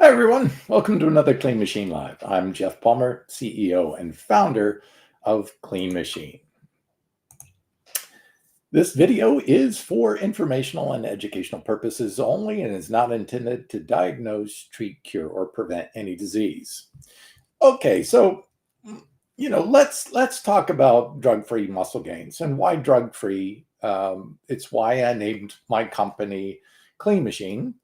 Hi, everyone. Welcome to another Clean Machine Live. I'm Geoff Palmer, CEO and founder of Clean Machine. This video is for informational and educational purposes only and is not intended to diagnose, treat, cure, or prevent any disease. Okay, so let's talk about drug-free muscle gains and why drug-free. It's why I named my company Clean Machine.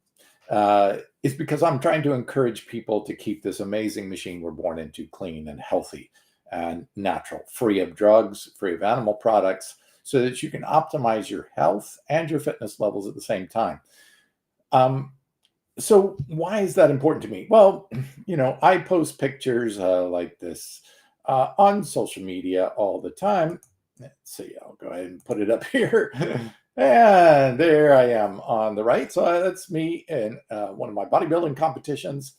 Is because I'm trying to encourage people to keep this amazing machine we're born into clean and healthy and natural, free of drugs, free of animal products, so that you can optimize your health and your fitness levels at the same time. So why is that important to me? Well, I post pictures like this on social media all the time. Let's see, I'll go ahead and put it up here. And there I am on the right. So that's me in one of my bodybuilding competitions.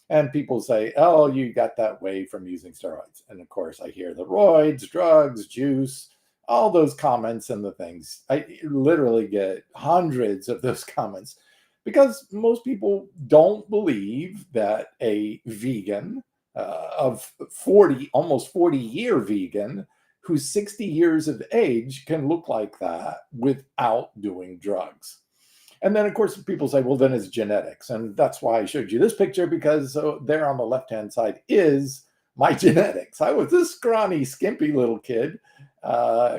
And people say, oh, you got that way from using steroids. And of course, I hear the roids, drugs, juice, all those comments and the things. I literally get hundreds of those comments because most people don't believe that a vegan of 40, almost 40-year vegan who's 60 years of age can look like that without doing drugs. And then, of course, people say, well, then it's genetics. And that's why I showed you this picture, because there on the left-hand side is my genetics. I was this scrawny, skimpy little kid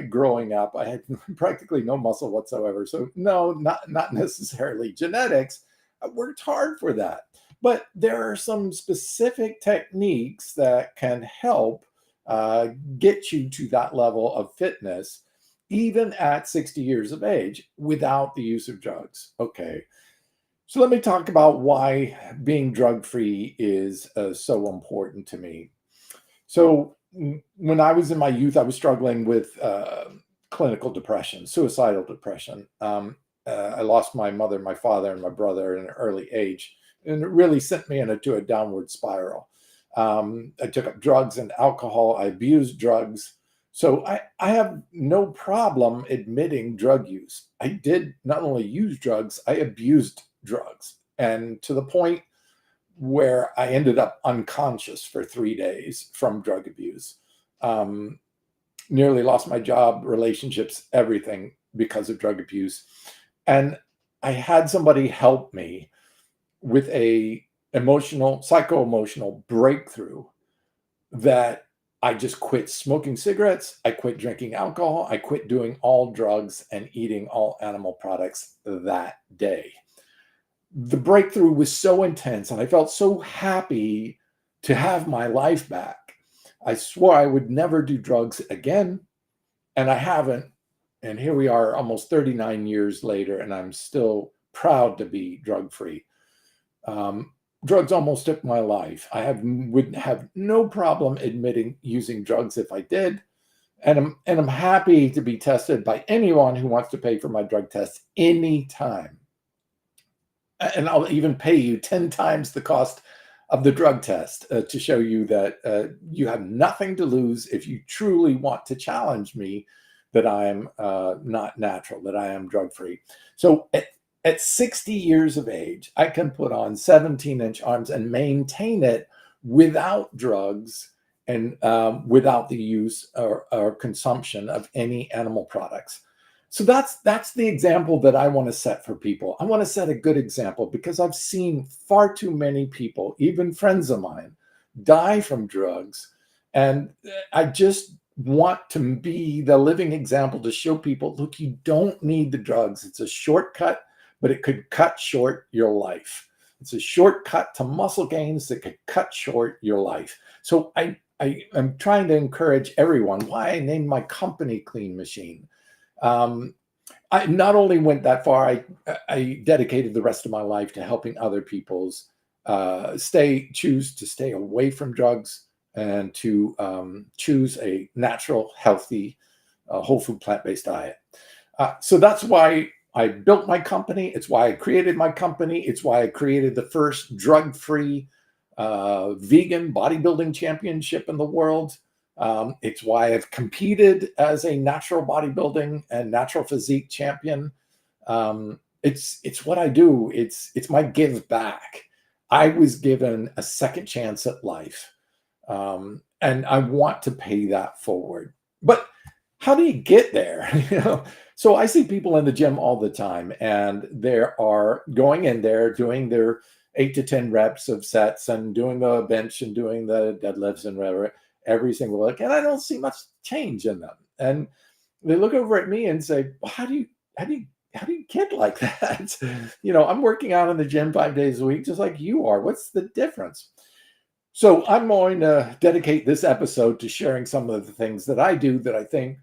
growing up. I had practically no muscle whatsoever. So no, not necessarily genetics. I worked hard for that. But there are some specific techniques that can help get you to that level of fitness, even at 60 years of age, without the use of drugs. Okay, so let me talk about why being drug-free is so important to me. So when I was in my youth, I was struggling with clinical depression, suicidal depression. I lost my mother, my father, and my brother at an early age, and it really sent me into a downward spiral. I took up drugs and alcohol. I abused drugs. So I have no problem admitting drug use. I did not only use drugs, I abused drugs. And to the point where I ended up unconscious for 3 days from drug abuse. Nearly lost my job, relationships, everything because of drug abuse. And I had somebody help me with a psycho-emotional breakthrough that I just quit smoking cigarettes, I quit drinking alcohol, I quit doing all drugs and eating all animal products that day. The breakthrough was so intense and I felt so happy to have my life back. I swore I would never do drugs again, and I haven't. And here we are almost 39 years later, and I'm still proud to be drug-free. Drugs almost took my life. I would have no problem admitting using drugs if I did. And I'm happy to be tested by anyone who wants to pay for my drug test anytime. And I'll even pay you 10 times the cost of the drug test to show you that you have nothing to lose if you truly want to challenge me that I am not natural, that I am drug-free. So at 60 years of age, I can put on 17-inch arms and maintain it without drugs and without the use or consumption of any animal products. So that's the example that I want to set for people. I want to set a good example because I've seen far too many people, even friends of mine, die from drugs. And I just want to be the living example to show people, look, you don't need the drugs. It's a shortcut, but it could cut short your life. It's a shortcut to muscle gains that could cut short your life. So I am trying to encourage everyone, why I named my company Clean Machine. I not only went that far, I dedicated the rest of my life to helping other people's choose to stay away from drugs and to choose a natural, healthy, whole food, plant-based diet. So that's why I built my company. It's why I created my company. It's why I created the first drug-free vegan bodybuilding championship in the world. It's why I've competed as a natural bodybuilding and natural physique champion. It's what I do. It's my give back. I was given a second chance at life. And I want to pay that forward. But how do you get there? So I see people in the gym all the time, and they are going in there doing their 8 to 10 reps of sets and doing the bench and doing the deadlifts and whatever every single week, and I don't see much change in them. And they look over at me and say, well, how do you get like that? I'm working out in the gym 5 days a week, just like you are. What's the difference? So I'm going to dedicate this episode to sharing some of the things that I do that I think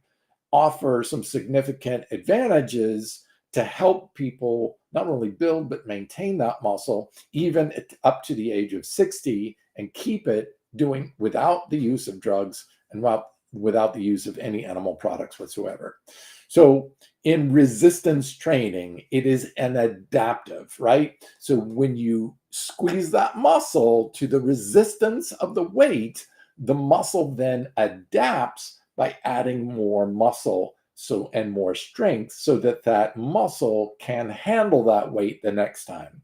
offer some significant advantages to help people not only build but maintain that muscle even up to the age of 60, and keep it doing without the use of drugs and without the use of any animal products whatsoever. So in resistance training, it is an adaptive, right? So when you squeeze that muscle to the resistance of the weight, the muscle then adapts by adding more muscle and more strength, so that that muscle can handle that weight the next time.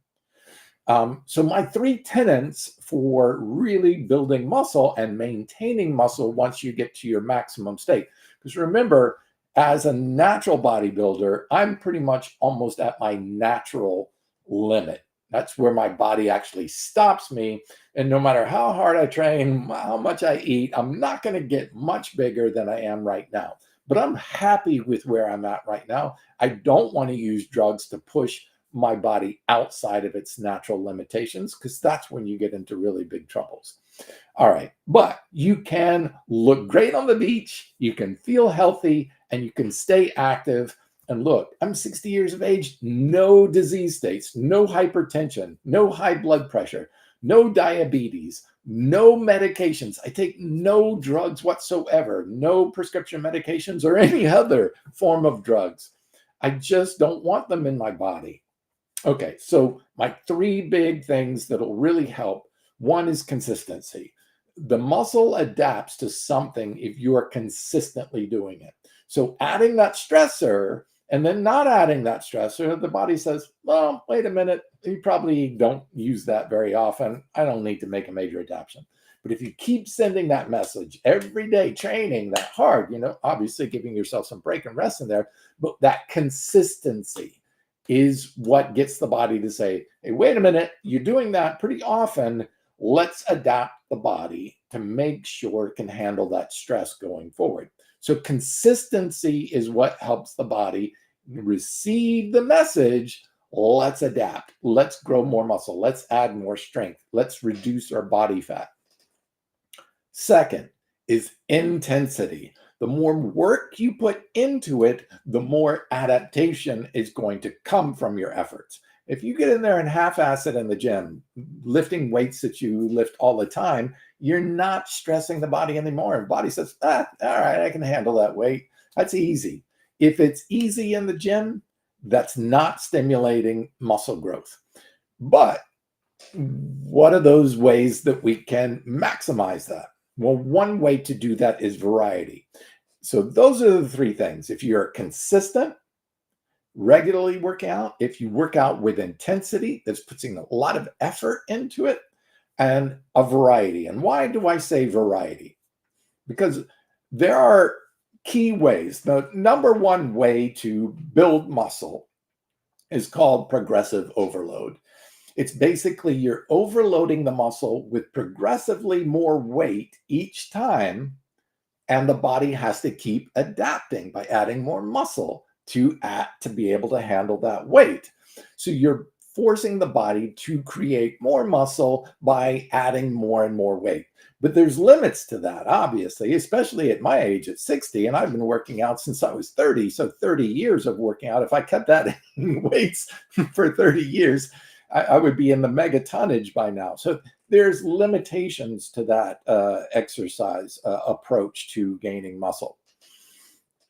So my 3 tenets for really building muscle and maintaining muscle once you get to your maximum state. Because remember, as a natural bodybuilder, I'm pretty much almost at my natural limit. That's where my body actually stops me. And no matter how hard I train, how much I eat, I'm not going to get much bigger than I am right now. But I'm happy with where I'm at right now. I don't want to use drugs to push my body outside of its natural limitations, because that's when you get into really big troubles. All right, but you can look great on the beach, you can feel healthy, and you can stay active. And look, I'm 60 years of age, no disease states, no hypertension, no high blood pressure, no diabetes, no medications. I take no drugs whatsoever, no prescription medications or any other form of drugs. I just don't want them in my body. Okay, so my 3 big things that'll really help. One is consistency. The muscle adapts to something if you are consistently doing it. So adding that stressor and then not adding that stressor, the body says, well, wait a minute, you probably don't use that very often. I don't need to make a major adaptation. But if you keep sending that message every day, training that hard, obviously giving yourself some break and rest in there, but that consistency is what gets the body to say, hey, wait a minute, you're doing that pretty often. Let's adapt the body to make sure it can handle that stress going forward. So consistency is what helps the body receive the message. Let's adapt. Let's grow more muscle. Let's add more strength. Let's reduce our body fat. Second is intensity. The more work you put into it, the more adaptation is going to come from your efforts. If you get in there and half-ass it in the gym, lifting weights that you lift all the time, you're not stressing the body anymore. And the body says, all right, I can handle that weight. That's easy. If it's easy in the gym, that's not stimulating muscle growth. But what are those ways that we can maximize that? Well, one way to do that is variety. So those are the 3 things. If you're consistent, regularly working out, if you work out with intensity, that's putting a lot of effort into it, and a variety. And why do I say variety? Because there are key ways. The number one way to build muscle is called progressive overload. It's basically you're overloading the muscle with progressively more weight each time, and the body has to keep adapting by adding more muscle to be able to handle that weight. So you're forcing the body to create more muscle by adding more and more weight. But there's limits to that, obviously, especially at my age at 60, and I've been working out since I was 30. So 30 years of working out. If I kept that in weights for 30 years, I would be in the megatonnage by now. So there's limitations to that exercise approach to gaining muscle.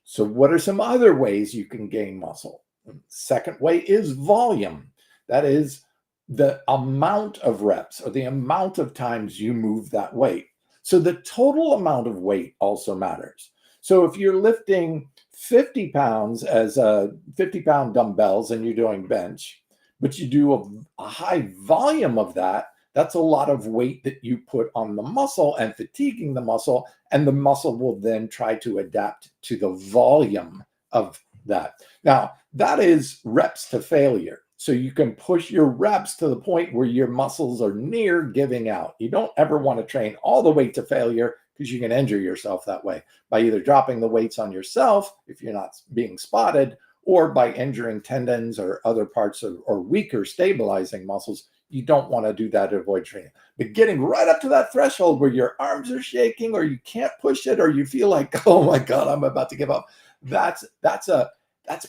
So what are some other ways you can gain muscle? Second way is volume. That is the amount of reps or the amount of times you move that weight. So the total amount of weight also matters. So if you're lifting 50 pounds as 50-pound dumbbells and you're doing bench, but you do a high volume of that, That's a lot of weight that you put on the muscle and fatiguing the muscle, and the muscle will then try to adapt to the volume of that. Now, that is reps to failure. So you can push your reps to the point where your muscles are near giving out. You don't ever want to train all the way to failure, because you can injure yourself that way by either dropping the weights on yourself if you're not being spotted, or by injuring tendons or other parts of, or weaker stabilizing muscles. You don't want to do that to avoid training. But getting right up to that threshold where your arms are shaking, or you can't push it, or you feel like, oh my God, I'm about to give up. That's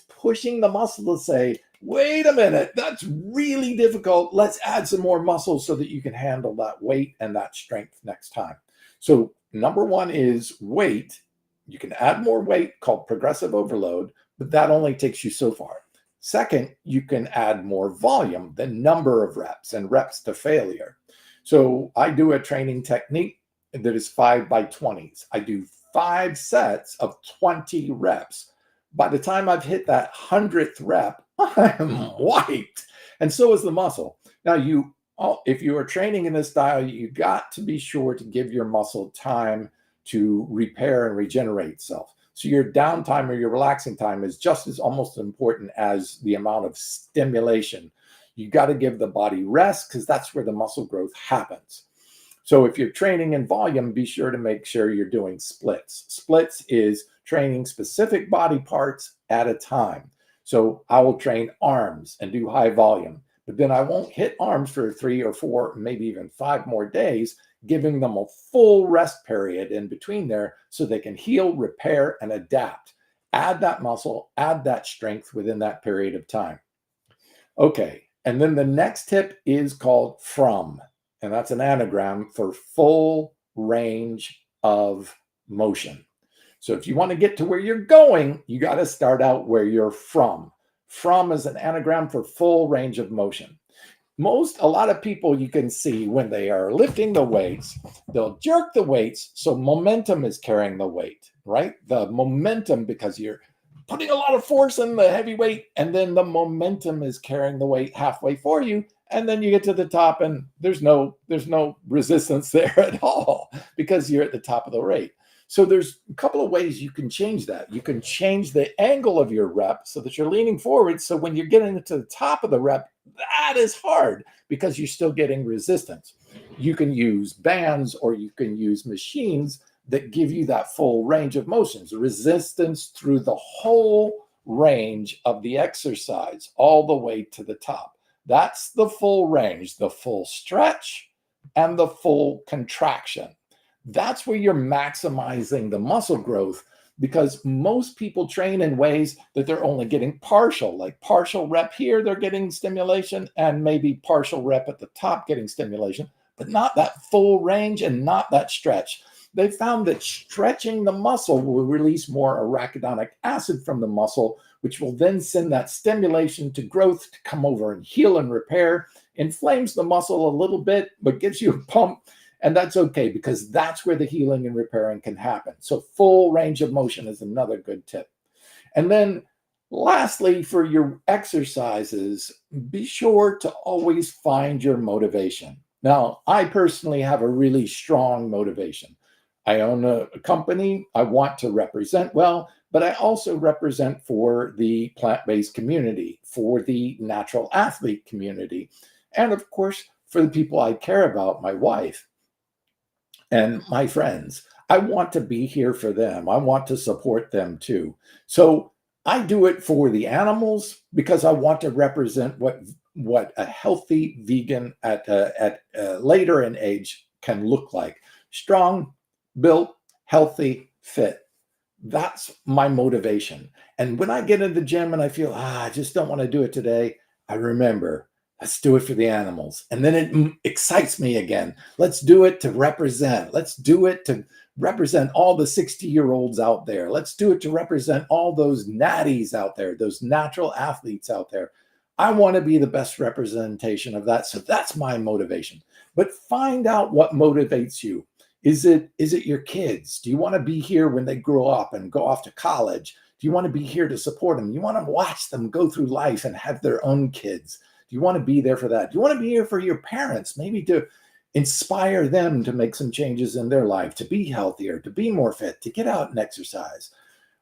pushing the muscle to say, wait a minute, that's really difficult. Let's add some more muscle so that you can handle that weight and that strength next time. So number one is weight. You can add more weight, called progressive overload, but that only takes you so far. Second, you can add more volume, the number of reps, and reps to failure. So I do a training technique that is 5 by 20s. I do 5 sets of 20 reps. By the time I've hit that 100th rep, I'm wiped. And so is the muscle. Now, if you are training in this style, you got to be sure to give your muscle time to repair and regenerate itself. So your downtime or your relaxing time is just as almost important as the amount of stimulation. You got to give the body rest, because that's where the muscle growth happens. So if you're training in volume, be sure to make sure you're doing splits. Splits is training specific body parts at a time. So I will train arms and do high volume, but then I won't hit arms for 3 or 4, maybe even 5 more days, giving them a full rest period in between there so they can heal, repair, and adapt. Add that muscle, add that strength within that period of time. Okay, and then the next tip is called FROM, and that's an anagram for full range of motion. So if you want to get to where you're going, you got to start out where you're from. From is an anagram for full range of motion. A lot of people, you can see when they are lifting the weights, they'll jerk the weights, so momentum is carrying the weight, right? The momentum, because you're putting a lot of force in the heavy weight, and then the momentum is carrying the weight halfway for you, and then you get to the top and there's no resistance there at all, because you're at the top of the rate. So there's a couple of ways you can change that. You can change the angle of your rep so that you're leaning forward. So when you're getting to the top of the rep, that is hard because you're still getting resistance. You can use bands, or you can use machines that give you that full range of motions, resistance through the whole range of the exercise, all the way to the top. That's the full range, the full stretch, and the full contraction. That's where you're maximizing the muscle growth, because most people train in ways that they're only getting partial, like partial rep here, they're getting stimulation, and maybe partial rep at the top getting stimulation, but not that full range and not that stretch. They found that stretching the muscle will release more arachidonic acid from the muscle, which will then send that stimulation to growth to come over and heal and repair, inflames the muscle a little bit, but gives you a pump. And that's okay, because that's where the healing and repairing can happen. So full range of motion is another good tip. And then lastly, for your exercises, be sure to always find your motivation. Now, I personally have a really strong motivation. I own a company. I want to represent well, but I also represent for the plant-based community, for the natural athlete community, and of course, for the people I care about, my wife and my friends. I want to be here for them. I want to support them too. So I do it for the animals, because I want to represent what a healthy vegan at later in age can look like. Strong, built, healthy, fit. That's my motivation. And when I get in the gym and I feel, I just don't want to do it today, I remember, let's do it for the animals. And then it excites me again. Let's do it to represent. Let's do it to represent all the 60-year-olds out there. Let's do it to represent all those natties out there, those natural athletes out there. I want to be the best representation of that. So that's my motivation. But find out what motivates you. Is it your kids? Do you want to be here when they grow up and go off to college? Do you want to be here to support them? You want to watch them go through life and have their own kids? Do Do you want to be there for that? Do you want to be here for your parents, maybe to inspire them to make some changes in their life, to be healthier, to be more fit, to get out and exercise?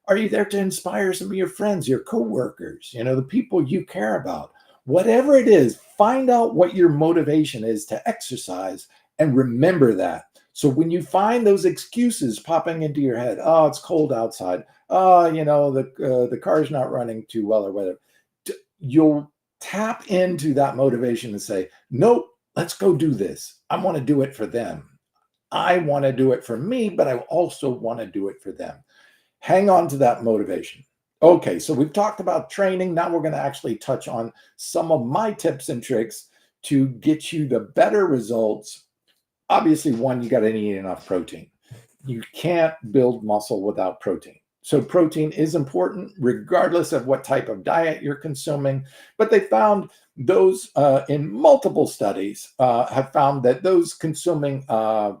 Are you there to inspire some of your friends, your coworkers, the people you care about? Whatever it is, find out what your motivation is to exercise and remember that. So when you find those excuses popping into your head, oh, it's cold outside. Oh, the car's not running too well or whatever. You'll tap into that motivation and say, nope, let's go do this. I want to do it for them. I want to do it for me, but I also want to do it for them. Hang on to that motivation. Okay, so we've talked about training. Now we're going to actually touch on some of my tips and tricks to get you the better results. Obviously, one, you got to eat enough protein. You can't build muscle without protein. So protein is important regardless of what type of diet you're consuming. But they found those in multiple studies have found that those consuming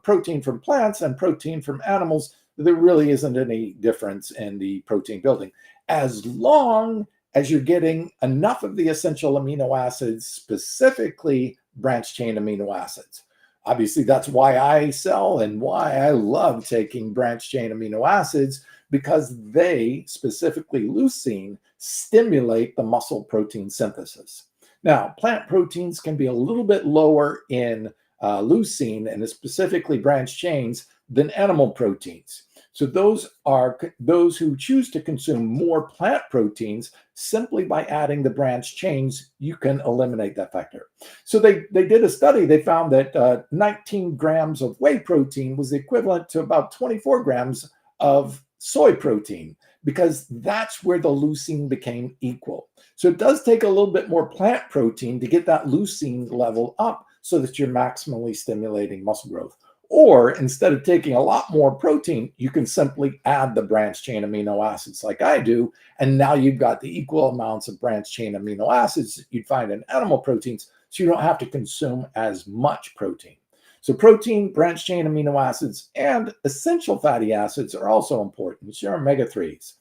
protein from plants and protein from animals, there really isn't any difference in the protein building, as long as you're getting enough of the essential amino acids, specifically branched chain amino acids. Obviously, that's why I sell and why I love taking branched chain amino acids, because they, specifically leucine, stimulate the muscle protein synthesis. Now, plant proteins can be a little bit lower in leucine and specifically branched chains than animal proteins. So those are those who choose to consume more plant proteins. Simply by adding the branched chains, you can eliminate that factor. So they did a study. They found that 19 grams of whey protein was equivalent to about 24 grams of soy protein, because that's where the leucine became equal. So it does take a little bit more plant protein to get that leucine level up so that you're maximally stimulating muscle growth. Or instead of taking a lot more protein, you can simply add the branched chain amino acids like I do. And now you've got the equal amounts of branched chain amino acids that you'd find in animal proteins. So you don't have to consume as much protein. So protein, branched chain amino acids, and essential fatty acids are also important. It's your omega-3s.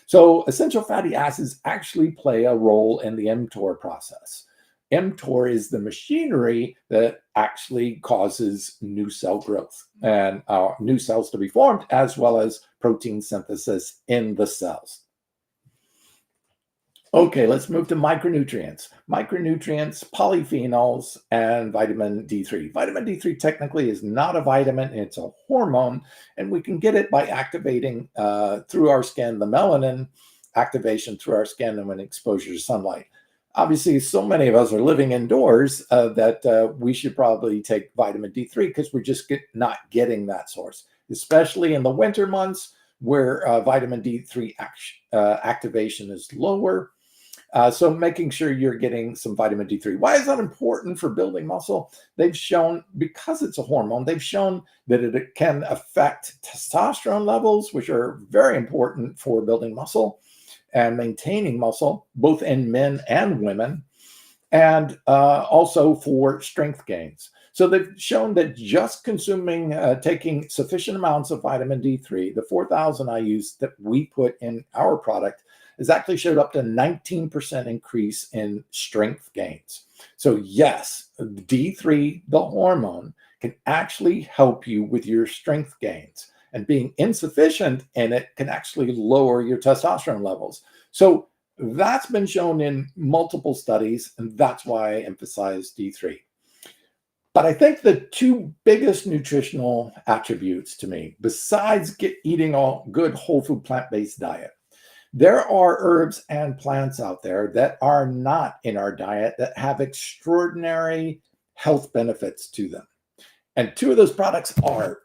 So essential fatty acids actually play a role in the mTOR process. mTOR is the machinery that actually causes new cell growth and new cells to be formed, as well as protein synthesis in the cells. Okay, let's move to micronutrients. Micronutrients, polyphenols, and vitamin D3. Vitamin D3 technically is not a vitamin, it's a hormone, and we can get it by activating through our skin, the melanin activation through our skin and when exposure to sunlight. Obviously, so many of us are living indoors that we should probably take vitamin D3 because we're just not getting that source, especially in the winter months where vitamin D3 activation is lower. So making sure you're getting some vitamin D3. Why is that important for building muscle? They've shown, because it's a hormone, they've shown that it can affect testosterone levels, which are very important for building muscle and maintaining muscle, both in men and women, and also for strength gains. So they've shown that just consuming, taking sufficient amounts of vitamin D3, the 4,000 IUs that we put in our product, has actually showed up to 19% increase in strength gains. So yes, D3, the hormone, can actually help you with your strength gains. And being insufficient in it can actually lower your testosterone levels. So that's been shown in multiple studies, and that's why I emphasize D3. But I think the two biggest nutritional attributes to me, besides eating a good whole food plant-based diet, there are herbs and plants out there that are not in our diet that have extraordinary health benefits to them. And two of those products are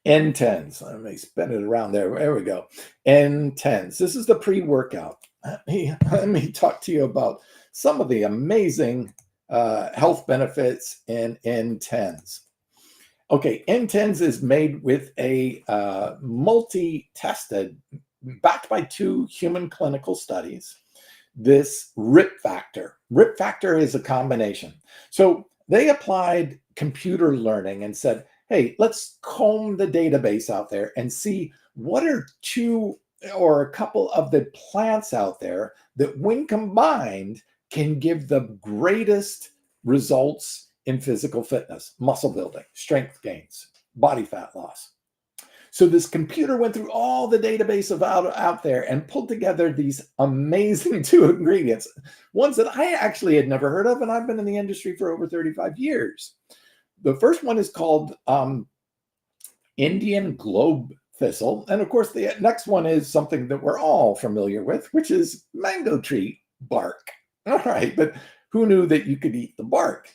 N10s. Let me spin it around there. There we go. N10s. This is the pre-workout. Let me talk to you about some of the amazing health benefits in N10s. Okay, N10s is made with a multi-tested, backed by 2 human clinical studies, this RIP factor. RIP factor is a combination. So they applied computer learning and said, hey, let's comb the database out there and see what are 2 or a couple of the plants out there that when combined can give the greatest results in physical fitness, muscle building, strength gains, body fat loss. So this computer went through all the database of out there and pulled together these amazing 2 ingredients, ones that I actually had never heard of, and I've been in the industry for over 35 years. The first one is called Indian globe thistle. And of course, the next one is something that we're all familiar with, which is mango tree bark. All right, but who knew that you could eat the bark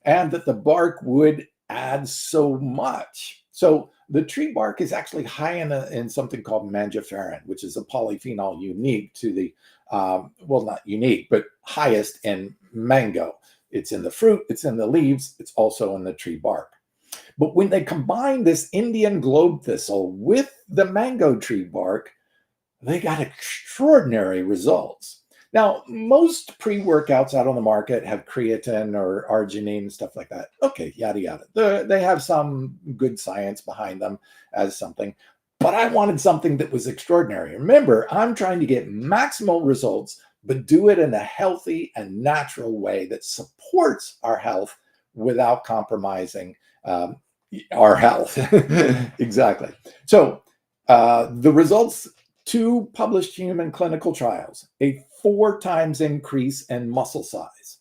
and that the bark would add so much? So the tree bark is actually high in something called mangiferin, which is a polyphenol unique to the, well, not unique, but highest in mango. It's in the fruit, it's in the leaves, it's also in the tree bark. But when they combine this Indian globe thistle with the mango tree bark, they got extraordinary results. Now, most pre-workouts out on the market have creatine or arginine, stuff like that. Okay, yada, yada. They have some good science behind them as something, but I wanted something that was extraordinary. Remember, I'm trying to get maximal results, but do it in a healthy and natural way that supports our health without compromising our health. Exactly. So the results, 2 published human clinical trials, a 4 times increase in muscle size.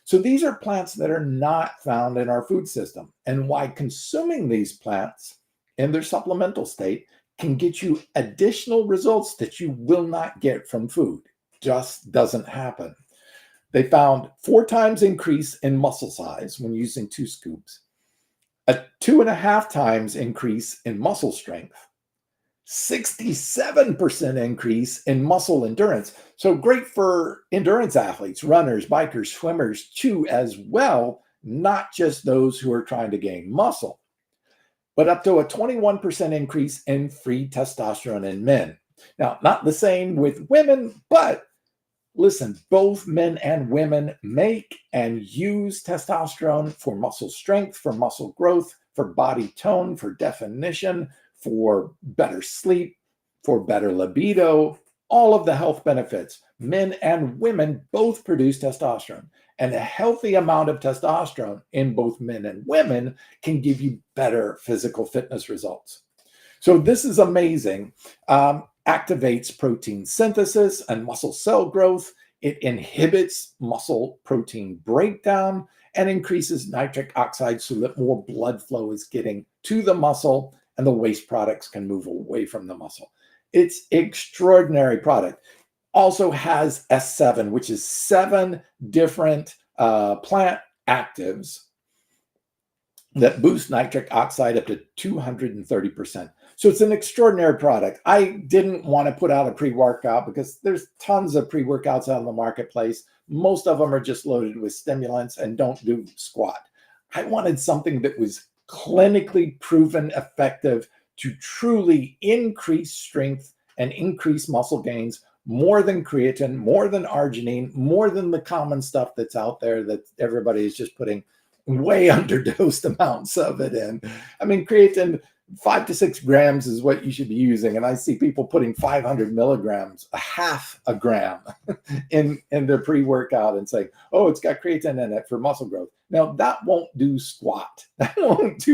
So these are plants that are not found in our food system, and why consuming these plants in their supplemental state can get you additional results that you will not get from food. Just doesn't happen. They found 4 times increase in muscle size when using 2 scoops, a 2.5 times increase in muscle strength, 67% increase in muscle endurance. So great for endurance athletes, runners, bikers, swimmers too, as well, not just those who are trying to gain muscle, but up to a 21% increase in free testosterone in men. Now, not the same with women, but listen, both men and women make and use testosterone for muscle strength, for muscle growth, for body tone, for definition, for better sleep, for better libido, all of the health benefits. Men and women both produce testosterone, and a healthy amount of testosterone in both men and women can give you better physical fitness results. So this is amazing. Activates protein synthesis and muscle cell growth. It inhibits muscle protein breakdown and increases nitric oxide so that more blood flow is getting to the muscle and the waste products can move away from the muscle. It's extraordinary product. Also has S7, which is 7 different plant actives that boost nitric oxide up to 230%. So it's an extraordinary product. I didn't want to put out a pre-workout because there's tons of pre-workouts out in the marketplace. Most of them are just loaded with stimulants and don't do squat. I wanted something that was clinically proven effective to truly increase strength and increase muscle gains more than creatine, more than arginine, more than the common stuff that's out there that everybody is just putting way underdosed amounts of it in. I mean, creatine, 5 to 6 grams is what you should be using. And I see people putting 500 milligrams, a half a gram in their pre-workout and saying, oh, it's got creatine in it for muscle growth. Now that won't do squat. That won't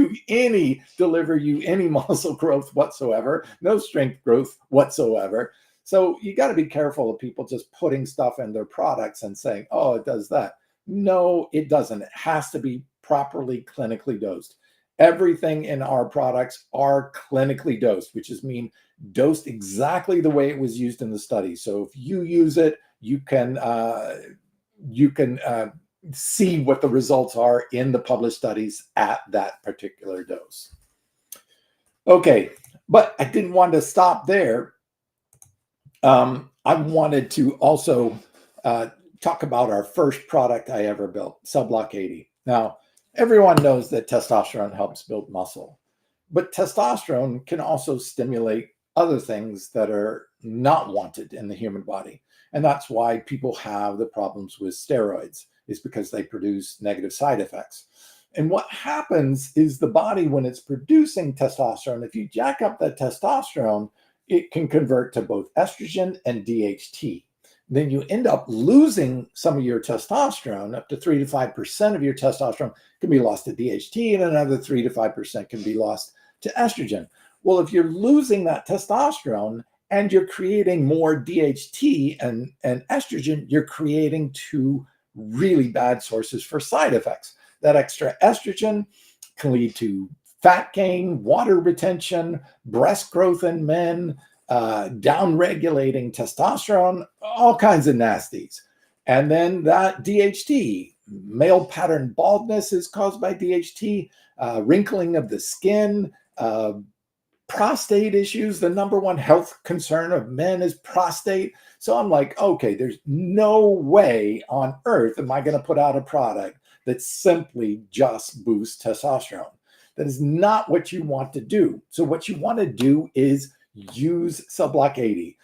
deliver you any muscle growth whatsoever, no strength growth whatsoever. So you got to be careful of people just putting stuff in their products and saying, oh, it does that. No, it doesn't. It has to be properly clinically dosed. Everything in our products are clinically dosed, which is mean dosed exactly the way it was used in the study. So if you use it, you can see what the results are in the published studies at that particular dose. Okay, but I didn't want to stop there. I wanted to also talk about our first product I ever built, Subblock 80. Now, everyone knows that testosterone helps build muscle, but testosterone can also stimulate other things that are not wanted in the human body. And that's why people have the problems with steroids, is because they produce negative side effects. And what happens is the body, when it's producing testosterone, if you jack up that testosterone, it can convert to both estrogen and DHT. then you end up losing some of your testosterone. Up to 3 to 5% of your testosterone can be lost to DHT, and another 3 to 5% can be lost to estrogen. Well, if you're losing that testosterone and you're creating more DHT and estrogen, you're creating two really bad sources for side effects. That extra estrogen can lead to fat gain, water retention, breast growth in men, down-regulating testosterone, all kinds of nasties. And then that DHT, male pattern baldness is caused by DHT, wrinkling of the skin, prostate issues. The number one health concern of men is prostate. So I'm like, okay, there's no way on earth am I going to put out a product that simply just boosts testosterone. That is not what you want to do. So what you want to do is use Cell Block 80.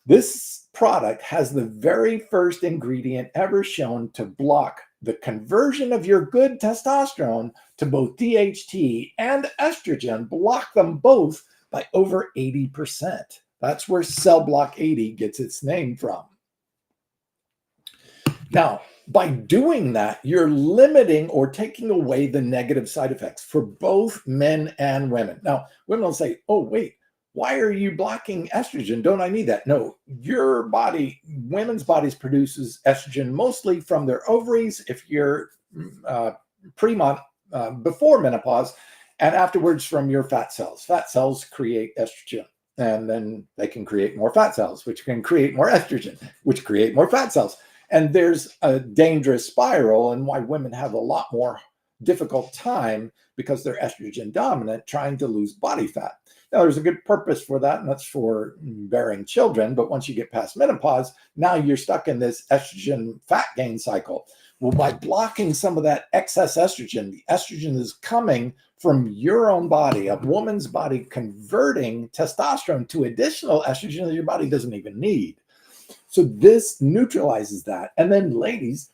This product has the very first ingredient ever shown to block the conversion of your good testosterone to both DHT and estrogen, block them both by over 80%. That's where Cell Block 80 gets its name from. Now, by doing that, you're limiting or taking away the negative side effects for both men and women. Now, women will say, oh, wait, why are you blocking estrogen? Don't I need that? No, your body, women's bodies produces estrogen mostly from their ovaries if you're before menopause, and afterwards from your fat cells. Fat cells create estrogen, and then they can create more fat cells, which can create more estrogen, which create more fat cells. And there's a dangerous spiral, and why women have a lot more difficult time because they're estrogen dominant trying to lose body fat. Now, there's a good purpose for that, and that's for bearing children. But once you get past menopause, now you're stuck in this estrogen fat gain cycle. Well, by blocking some of that excess estrogen, the estrogen is coming from your own body, a woman's body converting testosterone to additional estrogen that your body doesn't even need. So this neutralizes that. And then, ladies,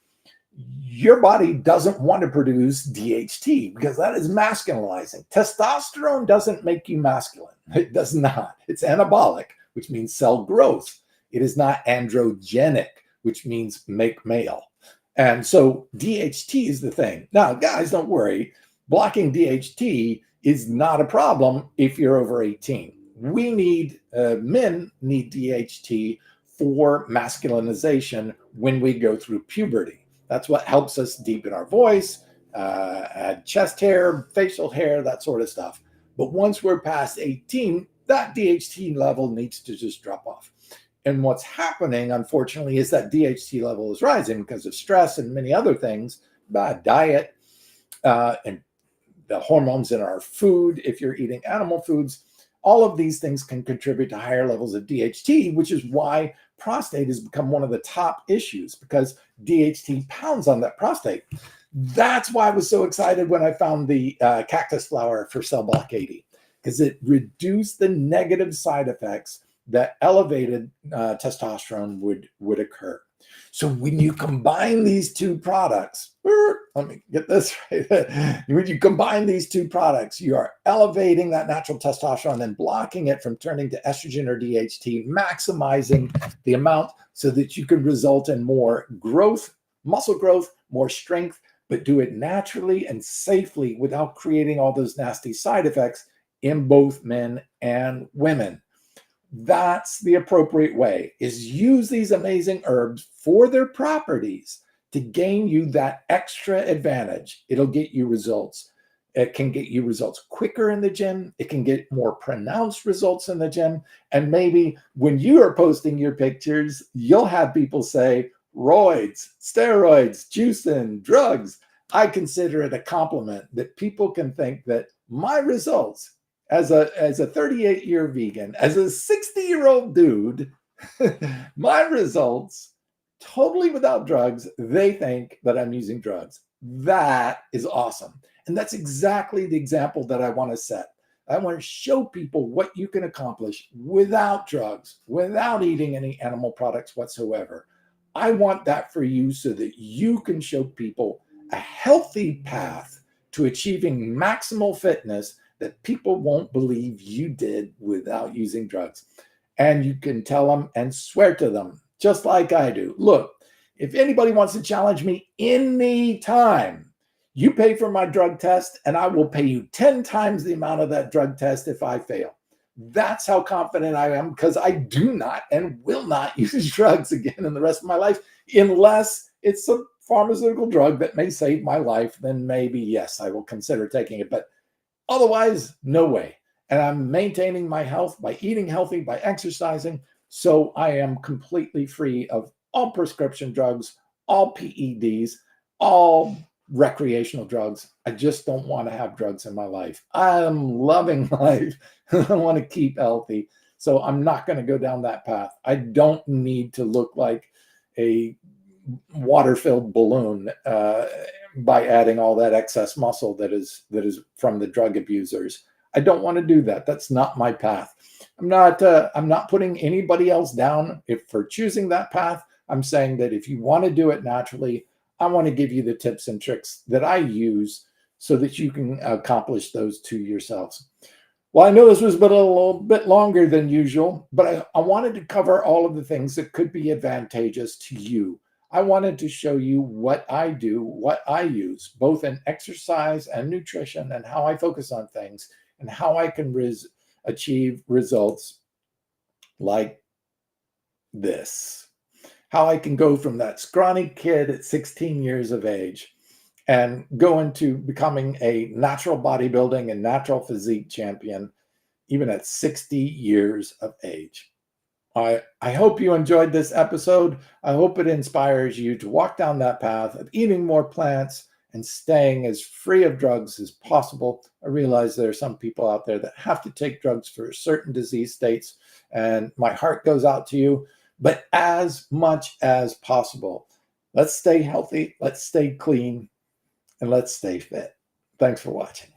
your body doesn't want to produce DHT because that is masculinizing. Testosterone doesn't make you masculine. It does not. It's anabolic, which means cell growth. It is not androgenic, which means make male. And so DHT is the thing. Now, guys, don't worry. Blocking DHT is not a problem if you're over 18. We need, men need DHT for masculinization when we go through puberty. That's what helps us deepen our voice, add chest hair, facial hair, that sort of stuff. But once we're past 18, that DHT level needs to just drop off. And what's happening, unfortunately, is that DHT level is rising because of stress and many other things, bad diet, and the hormones in our food, if you're eating animal foods. All of these things can contribute to higher levels of DHT, which is why prostate has become one of the top issues, because DHT pounds on that prostate. That's why I was so excited when I found the cactus flower for Cell Block 80, because it reduced the negative side effects that elevated testosterone would occur. So when you combine these two products, let me get this right. When you combine these two products, you are elevating that natural testosterone and blocking it from turning to estrogen or DHT, maximizing the amount so that you can result in more growth, muscle growth, more strength, but do it naturally and safely without creating all those nasty side effects in both men and women. That's the appropriate way, is use these amazing herbs for their properties to gain you that extra advantage. It'll get you results. It can get you results quicker in the gym. It can get more pronounced results in the gym. And maybe when you are posting your pictures, you'll have people say, roids, steroids, juicing, drugs. I consider it a compliment that people can think that my results as a 38-year vegan, as a 60-year-old dude, my results, totally without drugs, they think that I'm using drugs. That is awesome. And that's exactly the example that I want to set. I want to show people what you can accomplish without drugs, without eating any animal products whatsoever. I want that for you so that you can show people a healthy path to achieving maximal fitness that people won't believe you did without using drugs. And you can tell them and swear to them just like I do. Look, if anybody wants to challenge me anytime, you pay for my drug test and I will pay you 10 times the amount of that drug test if I fail. That's how confident I am, because I do not and will not use drugs again in the rest of my life, unless it's a pharmaceutical drug that may save my life. Then maybe, yes, I will consider taking it. But otherwise, no way. And I'm maintaining my health by eating healthy, by exercising. So I am completely free of all prescription drugs, all PEDs, all recreational drugs. I just don't want to have drugs in my life. I'm loving life. I want to keep healthy. So I'm not going to go down that path. I don't need to look like a water-filled balloon by adding all that excess muscle that is from the drug abusers. I don't want to do that. That's not my path. I'm not putting anybody else down for choosing that path. I'm saying that if you want to do it naturally, I want to give you the tips and tricks that I use so that you can accomplish those to yourselves. Well, I know this was a little bit longer than usual, but I wanted to cover all of the things that could be advantageous to you. I wanted to show you what I do, what I use, both in exercise and nutrition, and how I focus on things, and how I can achieve results like this. How I can go from that scrawny kid at 16 years of age and go into becoming a natural bodybuilding and natural physique champion, even at 60 years of age. I hope you enjoyed this episode. I hope it inspires you to walk down that path of eating more plants and staying as free of drugs as possible. I realize there are some people out there that have to take drugs for certain disease states, and my heart goes out to you. But as much as possible, let's stay healthy, let's stay clean, and let's stay fit. Thanks for watching.